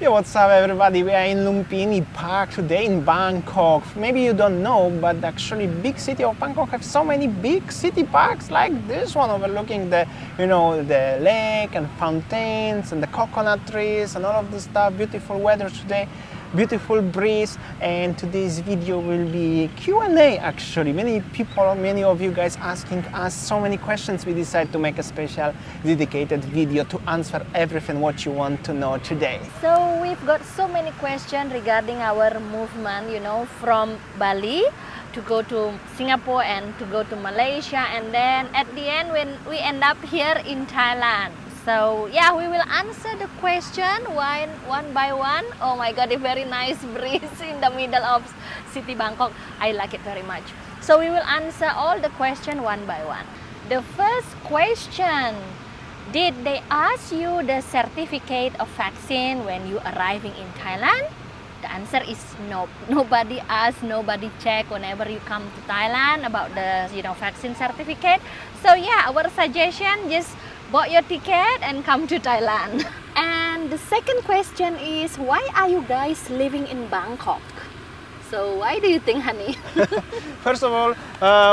Yo, what's up everybody? We are in Lumpini Park today in Bangkok. Maybe you don't know, but actually big city of Bangkok have so many big city parks like this one overlooking the lake and fountains and the coconut trees and all of this stuff. Beautiful weather today, beautiful breeze, and today's video will be Q&A actually. Many of you guys asking us so many questions. We decided to make a special dedicated video to answer everything what you want to know today. So we've got so many questions regarding our movement, from Bali to go to Singapore and to go to Malaysia, and then at the end when we end up here in Thailand. So yeah, we will answer the question one by one. Oh my god, a very nice breeze in the middle of city Bangkok. I like it very much. So we will answer all the questions one by one. The first question: did they ask you the certificate of vaccine when you arriving in Thailand? The answer is no. Nobody asked, nobody checked whenever you come to Thailand about the vaccine certificate. So yeah, our suggestion, just bought your ticket and come to Thailand. And the second question is, why are you guys living in Bangkok? So why do you think, honey? First of all,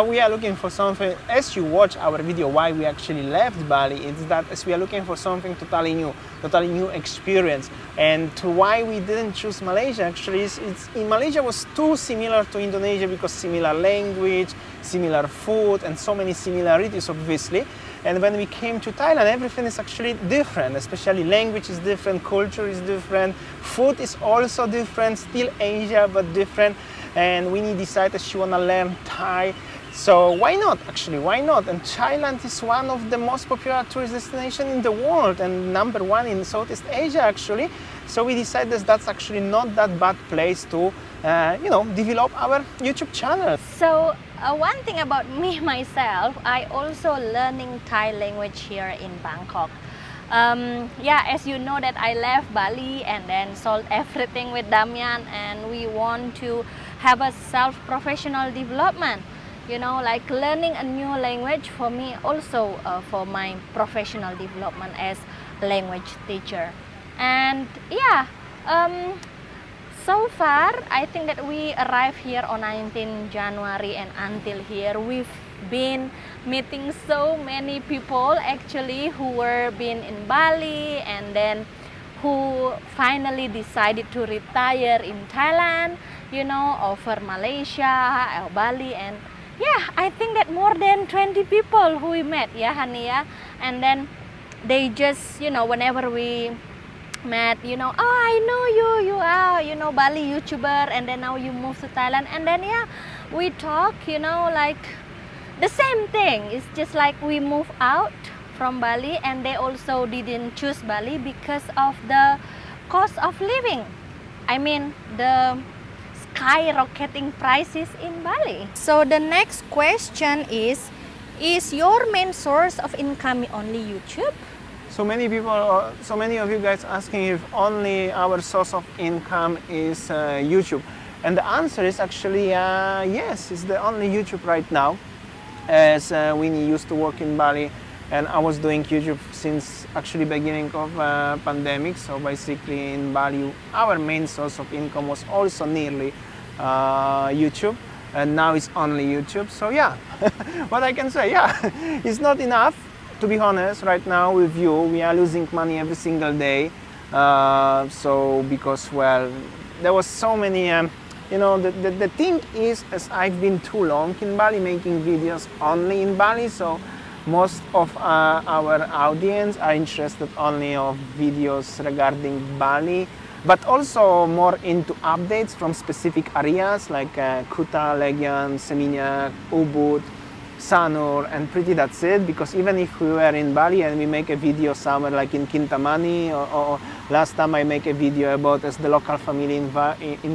we are looking for something. As you watch our video why we actually left Bali, it's that as we are looking for something totally new experience. And to why we didn't choose Malaysia actually is in Malaysia was too similar to Indonesia because similar language, similar food, and so many similarities obviously. And when we came to Thailand, everything is actually different, especially language is different, culture is different, food is also different, still Asia but different. And Winny decided she wanna learn Thai. So why not actually, why not? And Thailand is one of the most popular tourist destinations in the world and #1 in Southeast Asia actually. So we decided that's actually not that bad place to develop our YouTube channel. So one thing about me myself, I also learning Thai language here in Bangkok. As you know that I left Bali and then sold everything with Damian, and we want to have a self-professional development. Like learning a new language for me also for my professional development as language teacher. And so far, I think that we arrived here on 19 January and until here, we've been meeting so many people actually who were been in Bali and then who finally decided to retire in Thailand, over Malaysia or Bali. And yeah, I think that more than 20 people who we met, honey, and then they just, whenever we met, oh, I know you are, Bali YouTuber, and then now you move to Thailand, and then we talk, like the same thing. It's just like we move out from Bali, and they also didn't choose Bali because of the cost of living. I mean, the skyrocketing prices in Bali. So the next question is your main source of income only YouTube? So many of you guys asking if only our source of income is YouTube. And the answer is actually yes, it's the only YouTube right now. As Winny used to work in Bali and I was doing YouTube since actually beginning of pandemic. So basically in Bali, our main source of income was also nearly YouTube. And now it's only YouTube. So yeah, what I can say, it's not enough. To be honest, right now with you, we are losing money every single day. Because, well, there was so many, the thing is, as I've been too long in Bali making videos only in Bali, so most of our audience are interested only of videos regarding Bali, but also more into updates from specific areas like Kuta, Legian, Seminyak, Ubud, Sanur, and pretty that's it. Because even if we were in Bali and we make a video somewhere like in Kintamani, or last time I make a video about as the local family in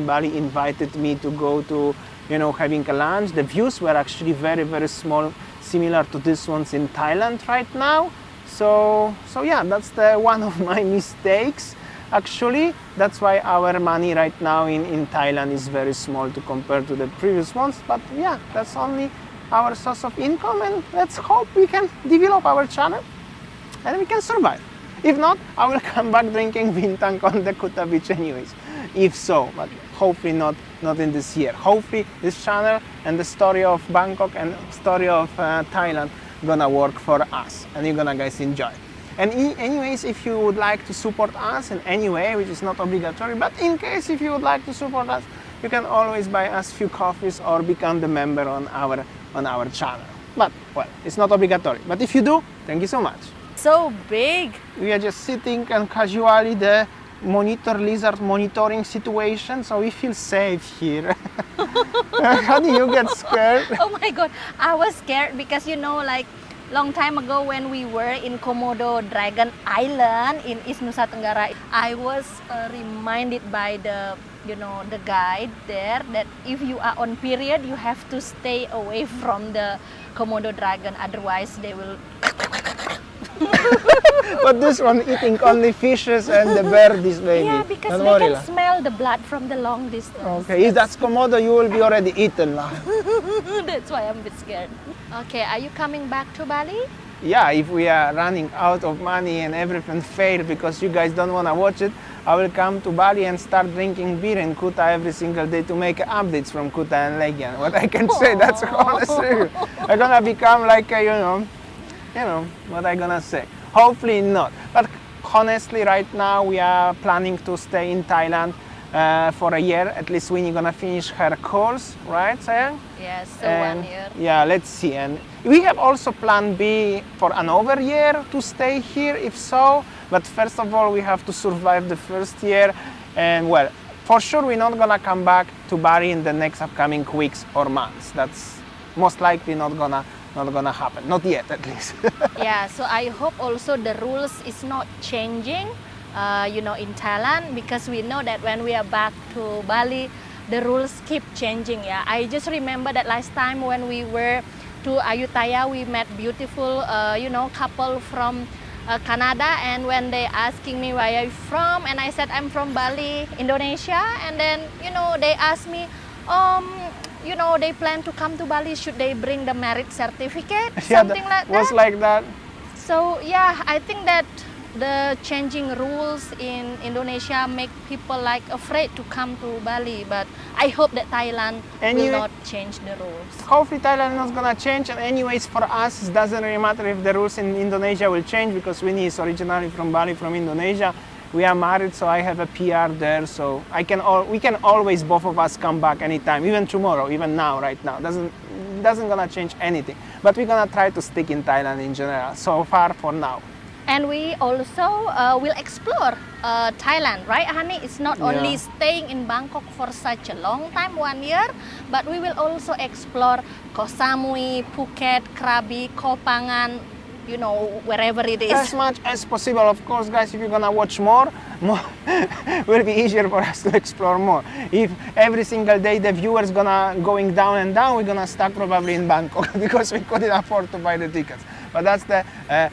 Bali invited me to go to having a lunch, the views were actually very, very small, similar to this ones in Thailand right now. So yeah, that's one of my mistakes actually. That's why our money right now in Thailand is very small to compare to the previous ones. But yeah, that's only our source of income, and let's hope we can develop our channel and we can survive. If not, I will come back drinking bintang on the Kuta beach anyways. If so, but hopefully not in this year. Hopefully this channel and the story of Bangkok and story of Thailand gonna work for us and you're gonna guys enjoy. And anyways, if you would like to support us in any way, which is not obligatory, but in case if you would like to support us, you can always buy us few coffees or become the member on our channel. But well, it's not obligatory. But if you do, thank you so much. So big. We are just sitting and casually the lizard monitoring situation, so we feel safe here. How do you get scared? Oh my god, I was scared because like long time ago when we were in Komodo Dragon Island in East Nusa Tenggara, I was reminded by the the guide there that if you are on period, you have to stay away from the Komodo dragon, otherwise they will. But this one eating only fishes and the birdies, maybe. Yeah, because Don't they worry, can smell the blood from the long distance. Okay, if that's Komodo, you will be already eaten. That's why I'm a bit scared. Okay, are you coming back to Bali? Yeah, if we are running out of money and everything failed because you guys don't want to watch it, I will come to Bali and start drinking beer in Kuta every single day to make updates from Kuta and Legian. What I can say, that's honestly, I'm gonna become like a, what I gonna say. Hopefully not. But honestly, right now we are planning to stay in Thailand for a year. At least Winnie gonna finish her course, right, Sayang? Yes, so And 1 year. yeah, let's see. And we have also plan B for another year to stay here, if so. But first of all, we have to survive the first year. And well, for sure, we're not gonna come back to Bali in the next upcoming weeks or months. That's most likely not gonna happen. Not yet, at least. Yeah, so I hope also the rules is not changing, in Thailand, because we know that when we are back to Bali, the rules keep changing. Yeah, I just remember that last time when we were to Ayutthaya, we met beautiful, couple from Canada, and when they asking me where are you from, and I said I'm from Bali, Indonesia, and then they asked me, they plan to come to Bali, should they bring the marriage certificate, something like that. Was like that. So yeah, I think that the changing rules in Indonesia make people like afraid to come to Bali, but I hope that Thailand will not change the rules. Hopefully Thailand is not gonna change, and anyways for us it doesn't really matter if the rules in Indonesia will change because Winnie is originally from Bali, from Indonesia. We are married, so I have a PR there, so we can always both of us come back anytime, even tomorrow, even now, right now. Doesn't gonna change anything. But we're gonna try to stick in Thailand in general, so far for now. And we also will explore Thailand, right, honey? It's not only staying in Bangkok for such a long time, 1 year, but we will also explore Koh Samui, Phuket, Krabi, Koh Phangan, wherever it is. As much as possible, of course, guys. If you're gonna watch more will be easier for us to explore more. If every single day the viewers going down and down, we're gonna stuck probably in Bangkok because we couldn't afford to buy the tickets. But that's the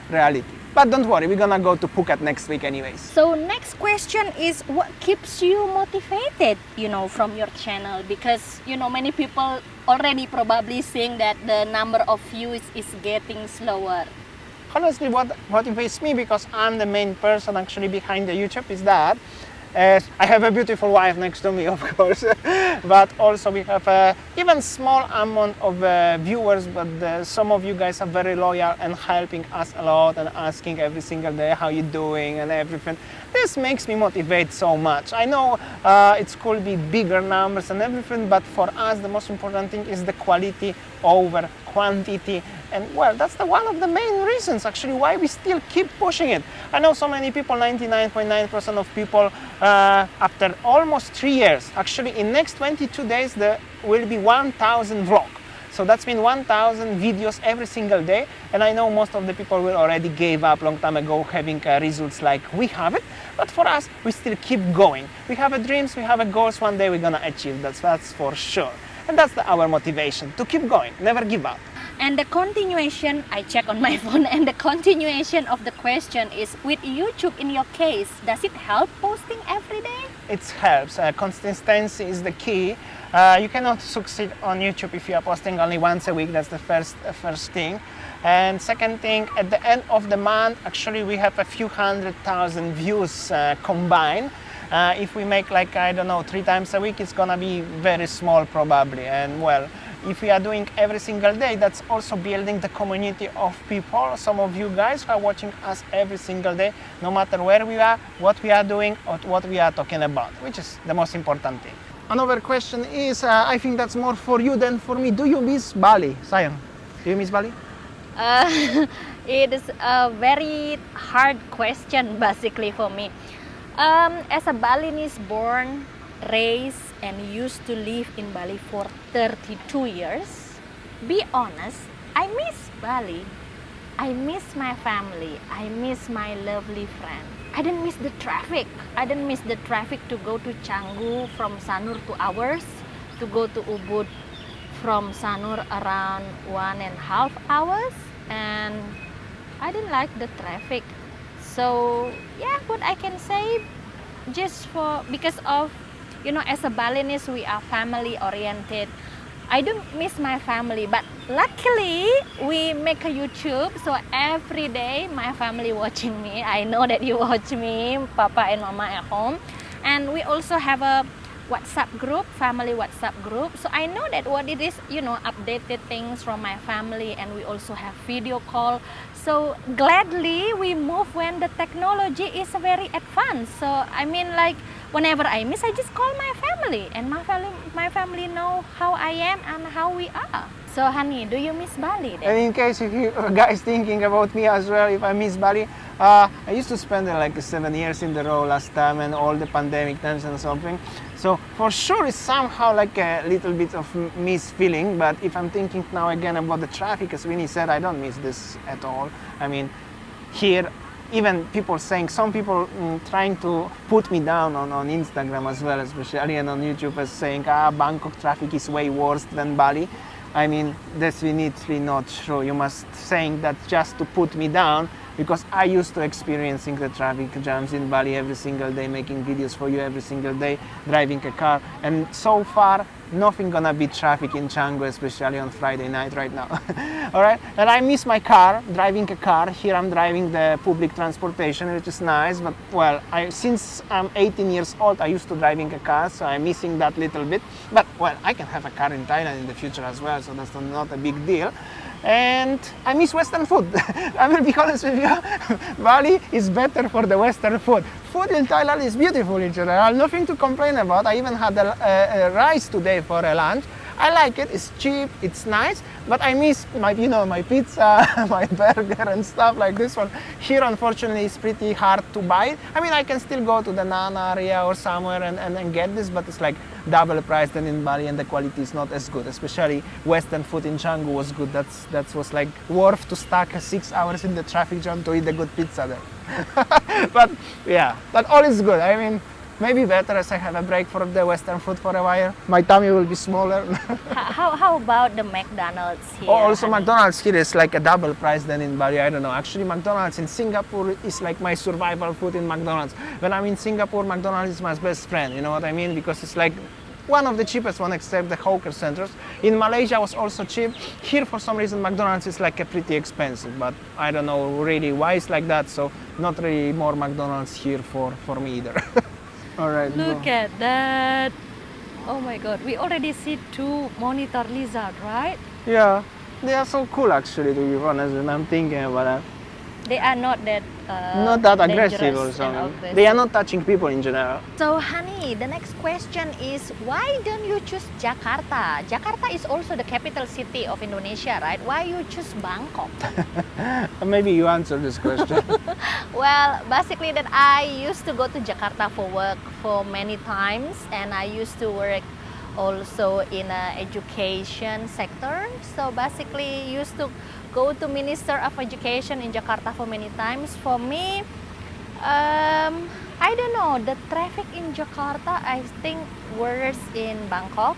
reality. But don't worry, we're gonna go to Phuket next week anyways. So next question is, what keeps you motivated, from your channel? Because, many people already probably seeing that the number of views is getting slower. Honestly, what motivates me, because I'm the main person actually behind the YouTube, is that I have a beautiful wife next to me, of course, but also we have even small amount of viewers, but some of you guys are very loyal and helping us a lot and asking every single day how you doing and everything. This makes me motivate so much. I know it could be bigger numbers and everything, but for us the most important thing is the quality over quantity. And well, that's one of the main reasons actually why we still keep pushing it. I know so many people, 99.9% of people, after almost 3 years, actually in next 22 days there will be 1,000 vlog. So that's been 1,000 videos every single day. And I know most of the people will already gave up long time ago having results like we have it. But for us, we still keep going. We have a dreams, we have a goals, one day we're gonna achieve, that's for sure. And that's our motivation, to keep going, never give up. And the continuation, I check on my phone, and the continuation of the question is, with YouTube in your case, does it help posting every day? It helps. Consistency is the key. You cannot succeed on YouTube if you are posting only once a week. That's the first thing. And second thing, at the end of the month, actually we have a few 100,000 views combined. If we make like, I don't know, 3 times a week, it's gonna be very small probably. And well, if we are doing every single day, that's also building the community of people. Some of you guys who are watching us every single day, no matter where we are, what we are doing, or what we are talking about, which is the most important thing. Another question is, I think that's more for you than for me. Do you miss Bali, Sayang? Do you miss Bali? It is a very hard question basically for me. As a Balinese born, raised and used to live in Bali for 32 years, be honest, I miss Bali. I miss my family. I miss my lovely friend. I didn't miss the traffic. I didn't miss the traffic to go to Canggu from Sanur 2 hours, to go to Ubud from Sanur around 1.5 hours, and I didn't like the traffic. So yeah, what I can say, because of, you know, as a Balinese, we are family oriented. I don't miss my family, but luckily we make a YouTube, so every day my family watching me. I know that you watch me, Papa and Mama at home, and we also have a WhatsApp group, family WhatsApp group. So I know that what it is, you know, updated things from my family, and we also have video call. So gladly we move when the technology is very advanced. So I mean, like, whenever I miss, I just call my family, and my family know how I am and how we are. So honey, do you miss Bali then? And in case if you guys thinking about me as well, if I miss Bali, I used to spend like 7 years in the row last time, and all the pandemic times and something. So for sure it's somehow like a little bit of miss feeling, but if I'm thinking now again about the traffic, as Winnie said, I don't miss this at all. I mean, here, even people saying, some people trying to put me down on Instagram as well, especially, and on YouTube, as saying, Bangkok traffic is way worse than Bali. I mean, that's definitely not true. You must saying that just to put me down, because I used to experiencing the traffic jams in Bali every single day, making videos for you every single day, driving a car, and so far nothing gonna beat traffic in Canggu, especially on Friday night right now. All right, and I miss my car, driving a car. Here I'm driving the public transportation, which is nice, but well, since I'm 18 years old, I used to driving a car, so I'm missing that little bit. But well, I can have a car in Thailand in the future as well, so that's not a big deal. And I miss Western food. I will be honest with you, Bali is better for the Western food. Food in Thailand is beautiful in general, nothing to complain about. I even had a rice today for a lunch. I like it, it's cheap, it's nice, but I miss my, you know, my pizza, my burger and stuff like this one. Here, unfortunately, it's pretty hard to buy. I mean, I can still go to the Nan area or somewhere and get this, but it's like double price than in Bali, and the quality is not as good. Especially Western food in Canggu was good. That was like worth to stuck 6 hours in the traffic jam to eat a good pizza there. But yeah, but all is good. I mean, maybe better as I have a break for the Western food for a while. My tummy will be smaller. How about the McDonald's here? Oh, also honey? McDonald's here is like a double price than in Bali. I don't know. Actually, McDonald's in Singapore is like my survival food in McDonald's. When I'm in Singapore, McDonald's is my best friend. You know what I mean? Because it's like one of the cheapest one, except the hawker centers. In Malaysia was also cheap. Here, for some reason, McDonald's is like a pretty expensive, but I don't know really why it's like that. So not really more McDonald's here for me either. All right. Look at that. Oh my god, we already see 2 monitor lizard, right? Yeah, they are so cool actually, to be honest, when I'm thinking about that. They are not that not that aggressive or dangerous something. and aggressive. They are not touching people in general. So honey, the next question is, why don't you choose Jakarta? Jakarta is also the capital city of Indonesia, right? Why you choose Bangkok? Maybe you answer this question. Well, basically that I used to go to Jakarta for work for many times, and I used to work also in education sector. So basically used to go to Minister of Education in Jakarta for many times. For me, I don't know, the traffic in Jakarta I think worse in Bangkok,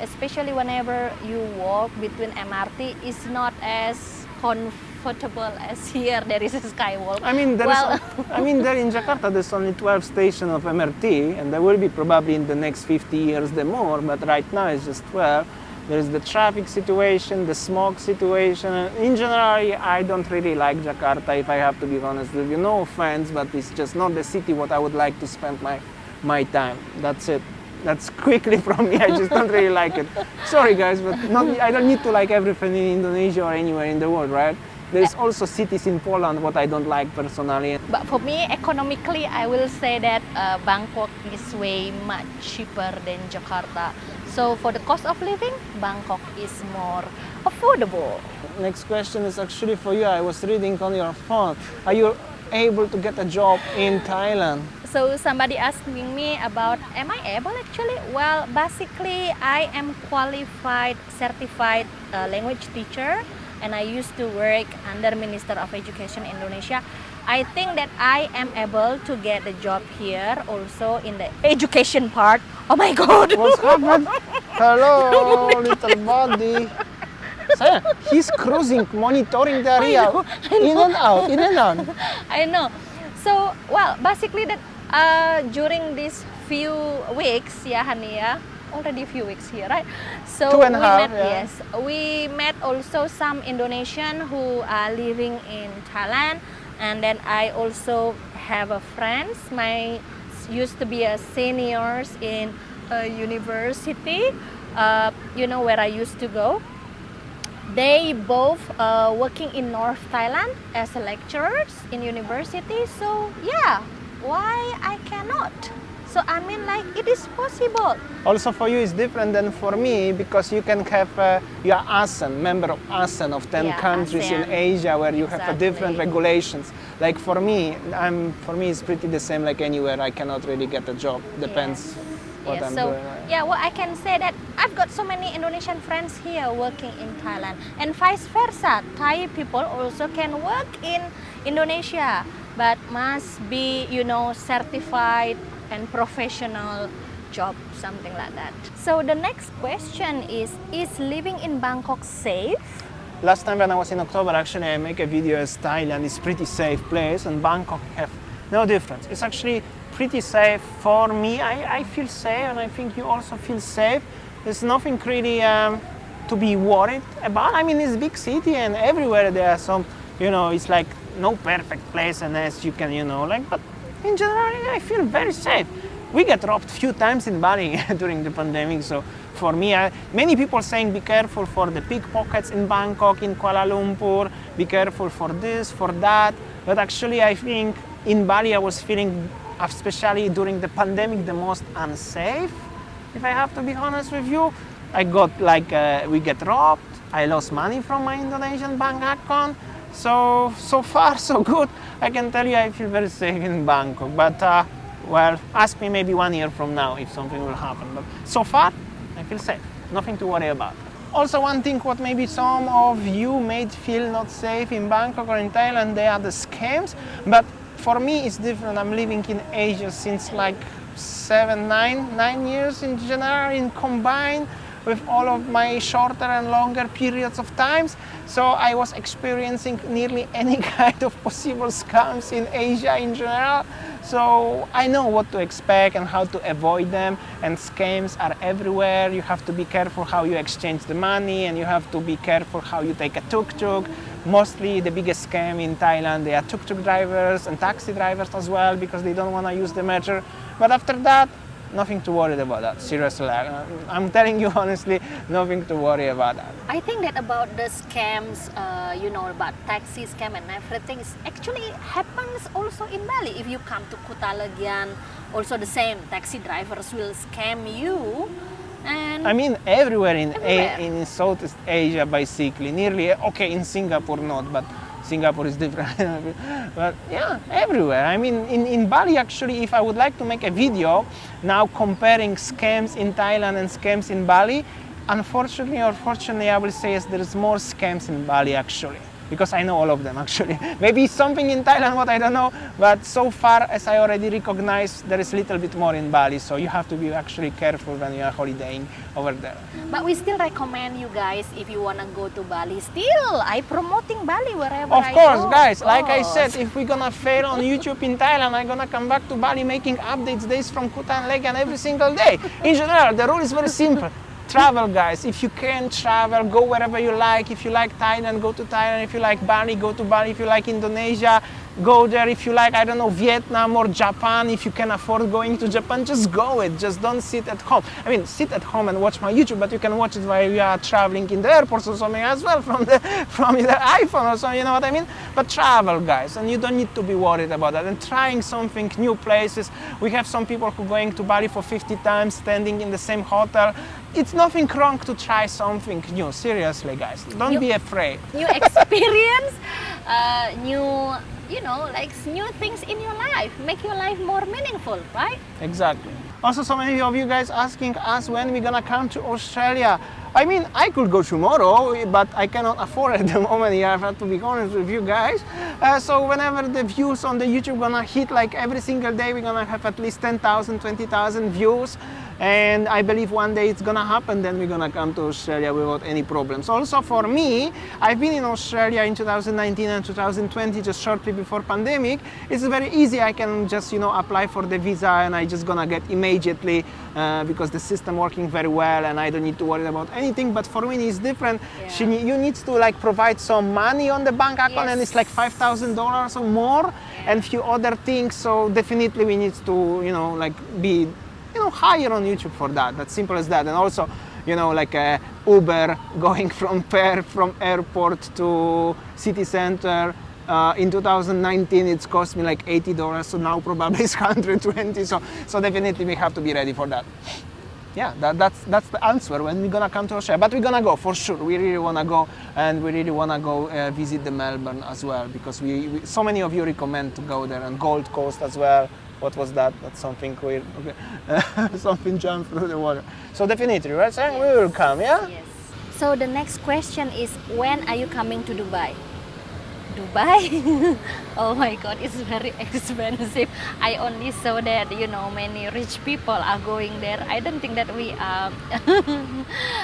especially whenever you walk between MRT, is not as comfortable as here. There is a skywalk. I mean, there in Jakarta there's only 12 stations of MRT, and there will be probably in the next 50 years the more, but right now it's just 12. There is the traffic situation, the smog situation. In general, I don't really like Jakarta, if I have to be honest with you. No offense, but it's just not the city what I would like to spend my time. That's it. That's quickly from me. I just don't really like it. Sorry guys, but I don't need to like everything in Indonesia or anywhere in the world, right? There's also cities in Poland what I don't like personally. But for me, economically, I will say that Bangkok is way much cheaper than Jakarta. So for the cost of living, Bangkok is more affordable. Next question is actually for you. I was reading on your phone. Are you able to get a job in Thailand? So somebody asking me about, am I able actually? Well, basically, I am qualified, certified language teacher, and I used to work under Minister of Education Indonesia. I think that I am able to get a job here also in the education part. Oh my God! What's happened? Hello, little buddy. Saya, he's cruising, monitoring the area, in and out, in and out. I know. So, well, basically that during these few weeks, yeah, honey, yeah, already a few weeks here, right? So 2.5, yeah. Yes, we met also some Indonesian who are living in Thailand, and then I also have a friends. My used to be a seniors in a university. You know where I used to go. They both working in North Thailand as lecturers in university. So yeah, why I cannot? So I mean, like, it is possible. Also for you it's different than for me because you can have, you are ASEAN, member of ASEAN of 10 Yeah, countries in ASEAN. Asia where you have a different Exactly. regulations. Like for me, it's pretty the same like anywhere. I cannot really get a job. Depends what Yeah, I'm so doing. yeah, well, I can say that I've got so many Indonesian friends here working in Thailand, and vice versa. Thai people also can work in Indonesia, but must be, you know, certified and professional job, something like that. So the next question is living in Bangkok safe? Last time when I was in October, actually I make a video as Thailand is pretty safe place and Bangkok have no difference. It's actually pretty safe for me. I feel safe and I think you also feel safe. There's nothing really to be worried about. I mean, it's a big city and everywhere there are some, you know, it's like no perfect place and as you can, you know, like, but in general, I feel very safe. We get robbed a few times in Bali during the pandemic, so for me, many people saying be careful for the pickpockets in Bangkok, in Kuala Lumpur, be careful for this, for that, but actually I think in Bali I was feeling, especially during the pandemic, the most unsafe, if I have to be honest with you. I got like, we get robbed, I lost money from my Indonesian bank account, so far so good. I can tell you I feel very safe in Bangkok, but well, ask me maybe 1 year from now if something will happen, but so far I feel safe, nothing to worry about. Also one thing what maybe some of you may feel not safe in Bangkok or in Thailand, they are the scams, but for me it's different. I'm living in Asia since like 9 years in general, in combined with all of my shorter and longer periods of times. So I was experiencing nearly any kind of possible scams in Asia in general. So I know what to expect and how to avoid them, and scams are everywhere. You have to be careful how you exchange the money, and you have to be careful how you take a tuk-tuk. Mostly the biggest scam in Thailand, they are tuk-tuk drivers and taxi drivers as well, because they don't want to use the metro. But after that, nothing to worry about that. Seriously, I'm telling you honestly, nothing to worry about that. I think that about the scams, you know, about taxi scam and everything, is actually happens also in Bali. If you come to Kuta Legian, also the same, taxi drivers will scam you. And I mean, everywhere Everywhere. in Southeast Asia, basically, nearly, okay, in Singapore not, but Singapore is different. But yeah, everywhere. I mean, in Bali, actually, if I would like to make a video now comparing scams in Thailand and scams in Bali, unfortunately or fortunately, I will say yes, there's more scams in Bali actually, because I know all of them actually. Maybe something in Thailand what I don't know, but so far as I already recognize, there is a little bit more in Bali, so you have to be actually careful when you are holidaying over there. But we still recommend you guys, if you wanna go to Bali, still I promoting Bali wherever Of I course, go. guys, like I Of said, course. if we're gonna fail on YouTube in Thailand, I'm gonna come back to Bali making updates days from Kuta and Legian every single day. In general, the rule is very simple. Travel, guys. If you can travel, go wherever you like. If you like Thailand, go to Thailand. If you like Bali, go to Bali. If you like Indonesia, go there. If you like, I don't know, Vietnam or Japan, if you can afford going to Japan, just go it. Just don't sit at home. I mean, sit at home and watch my YouTube, but you can watch it while you are traveling in the airports or something as well from the iPhone or something, you know what I mean? But travel, guys, and you don't need to be worried about that. And trying something, new places. We have some people who are going to Bali for 50 times, standing in the same hotel. It's nothing wrong to try something new. Seriously, guys, don't be afraid. New experience, new, you know, like new things in your life, make your life more meaningful, right? Exactly. Also, so many of you guys asking us when we're gonna come to Australia. I mean, I could go tomorrow, but I cannot afford at the moment. I have to be honest with you guys. So whenever the views on the YouTube gonna hit, like every single day, we're gonna have at least 10,000, 20,000 views. And I believe one day it's gonna happen, then we're gonna come to Australia without any problems. Also for me, I've been in Australia in 2019 and 2020, just shortly before pandemic. It's very easy. I can just, you know, apply for the visa and I just gonna get immediately because the system working very well and I don't need to worry about anything. But for Winny it's different. Yeah. You need to like provide some money on the bank account, and it's like $5,000 or more, and few other things. So definitely we need to, you know, like be, you know, higher on YouTube for that. That's simple as that. And also, you know, like Uber going from airport to city center. In 2019, it's cost me like $80. So now probably it's 120. So definitely we have to be ready for that. Yeah, that's the answer when we're gonna come to Australia. But we're gonna go for sure. We really wanna go, and we really wanna go visit the Melbourne as well, because we so many of you recommend to go there, and Gold Coast as well. What was that? That's something weird. Okay. Something jumped through the water. So definitely, right? Yes. We will come, yeah? Yes. So the next question is, when are you coming to Dubai? Dubai? Oh my God, it's very expensive. I only saw that, you know, many rich people are going there. I don't think that we are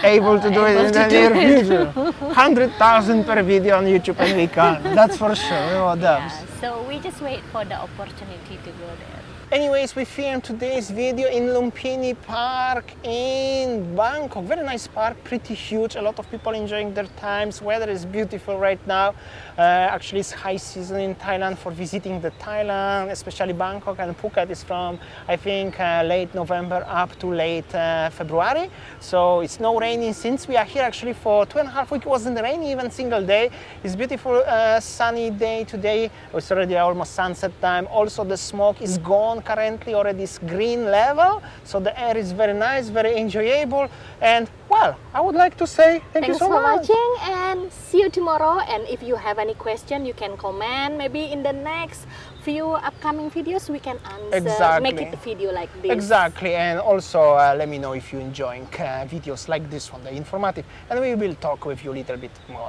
able to do it in the near future. 100,000 per video on YouTube and we can. That's for sure. We will so we just wait for the opportunity to go there. Anyways, we filmed today's video in Lumpini Park in Bangkok. Very nice park, pretty huge. A lot of people enjoying their times. Weather is beautiful right now. Actually, it's high season in Thailand for visiting the Thailand, especially Bangkok, and Phuket is from, I think, late November up to late February. So it's no raining since we are here. Actually, for 2.5 weeks, it wasn't raining even single day. It's beautiful sunny day today. It's already almost sunset time. Also, the smoke is gone currently, already is green level, so the air is very nice, very enjoyable. And well, I would like to say thank you so much. Thanks for watching, and see you tomorrow. And if you have any question, you can comment. Maybe in the next few upcoming videos we can answer. Exactly. Make it a video like this. Exactly. And also let me know if you're enjoying videos like this one, they're informative, and we will talk with you a little bit more.